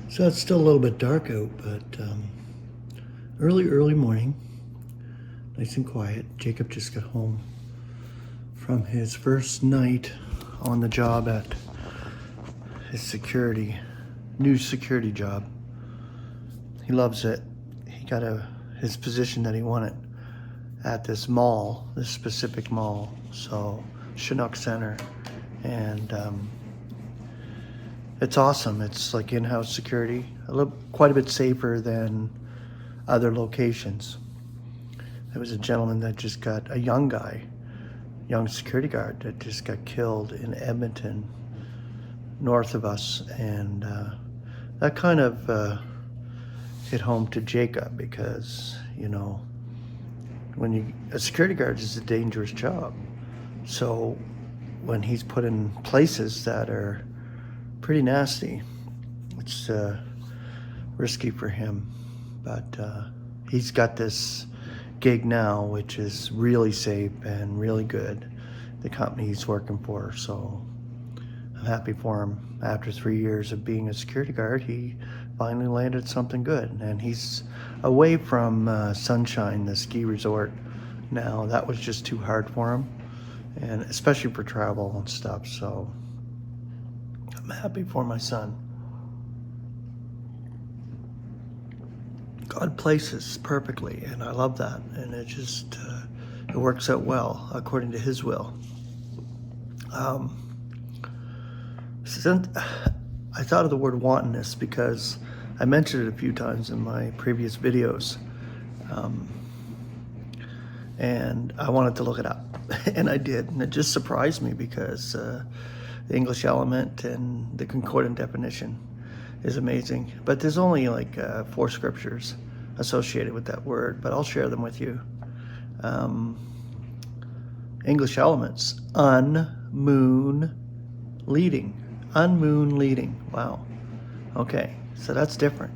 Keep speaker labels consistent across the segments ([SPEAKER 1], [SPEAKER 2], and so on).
[SPEAKER 1] So it's still a little bit dark out, but early morning, nice and quiet. Jacob just got home from his first night on the job at his new security job. He loves it. He got his position that he wanted at this mall, this specific mall, so Chinook Center, and it's awesome. It's like in-house security, quite a bit safer than other locations. There was a gentleman that just got a young security guard that just got killed in Edmonton, north of us, and that kind of hit home to Jacob because when a security guard is a dangerous job. So when he's put in places that are pretty nasty, it's risky for him. But he's got this gig now, which is really safe and really good, the company he's working for. So I'm happy for him. After 3 years of being a security guard, he finally landed something good. And he's away from Sunshine, the ski resort now. That was just too hard for him, and especially for travel and stuff. So I'm happy for my son. God places perfectly, and I love that. And it works out well according to His will. I thought of the word wantonness because I mentioned it a few times in my previous videos, and I wanted to look it up, and I did, and it just surprised me because the English element and the concordant definition is amazing. But there's only like 4 scriptures associated with that word, but I'll share them with you. English elements: unmoon leading. Unmoon leading. Wow. Okay, so that's different.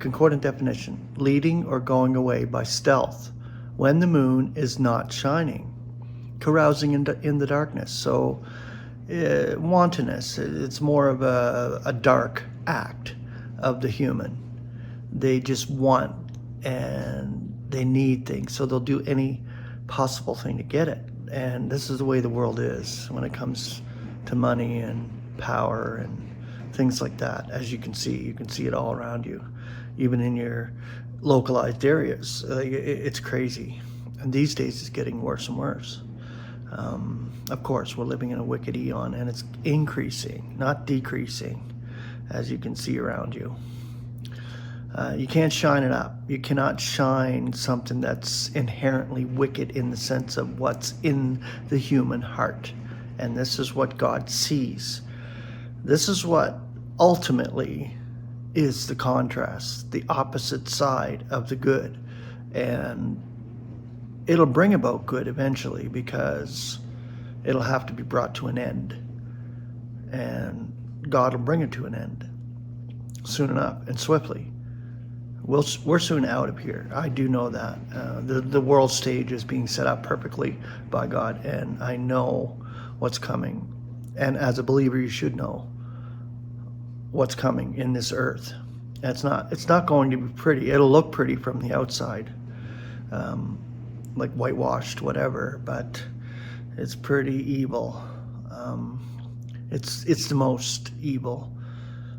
[SPEAKER 1] Concordant definition: leading or going away by stealth when the moon is not shining, carousing in the darkness. So wantonness, it's more of a dark act of the human. They just want and they need things, so they'll do any possible thing to get it. And this is the way the world is when it comes to money and power and things like that. As you can see it all around you, even in your localized areas. It's crazy, and these days it's getting worse and worse. Of course, we're living in a wicked eon, and it's increasing, not decreasing, as you can see around you. You can't shine it up. You cannot shine something that's inherently wicked in the sense of what's in the human heart. And this is what God sees. This is what ultimately is the contrast, the opposite side of the good. And it'll bring about good eventually, because it'll have to be brought to an end. And God will bring it to an end soon enough and swiftly. We're soon out of here. I do know that. The world stage is being set up perfectly by God, and I know what's coming. And as a believer, you should know what's coming in this earth. And it's not going to be pretty. It'll look pretty from the outside, like whitewashed, whatever, but it's pretty evil. It's the most evil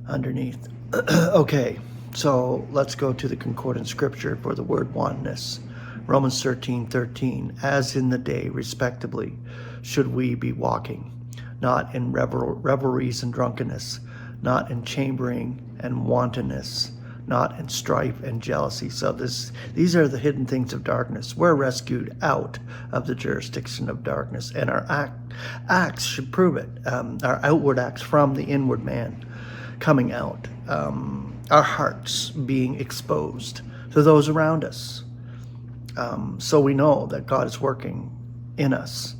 [SPEAKER 1] underneath. Okay, so let's go to the concordant scripture for the word wantonness. Romans 13:13, as in the day, respectively, should we be walking, not in revelries and drunkenness, not in chambering and wantonness, not in strife and jealousy. So these are the hidden things of darkness. We're rescued out of the jurisdiction of darkness, and our acts should prove it. Our outward acts from the inward man coming out. Our hearts being exposed to those around us. So we know that God is working in us.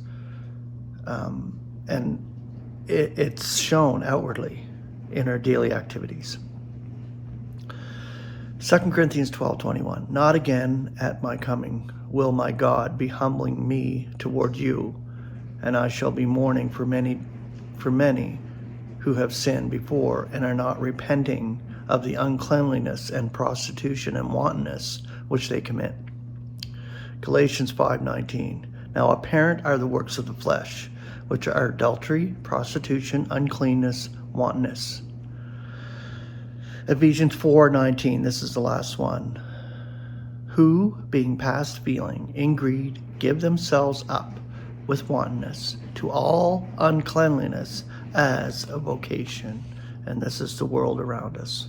[SPEAKER 1] And it's shown outwardly in our daily activities. 2 Corinthians 12:21, not again at my coming will my God be humbling me toward you, and I shall be mourning for many who have sinned before and are not repenting of the uncleanliness and prostitution and wantonness which they commit. Galatians 5:19. Now apparent are the works of the flesh, which are adultery, prostitution, uncleanness, wantonness. Ephesians 4:19. This is the last one. Who, being past feeling, in greed, give themselves up with wantonness to all uncleanliness as a vocation. And this is the world around us.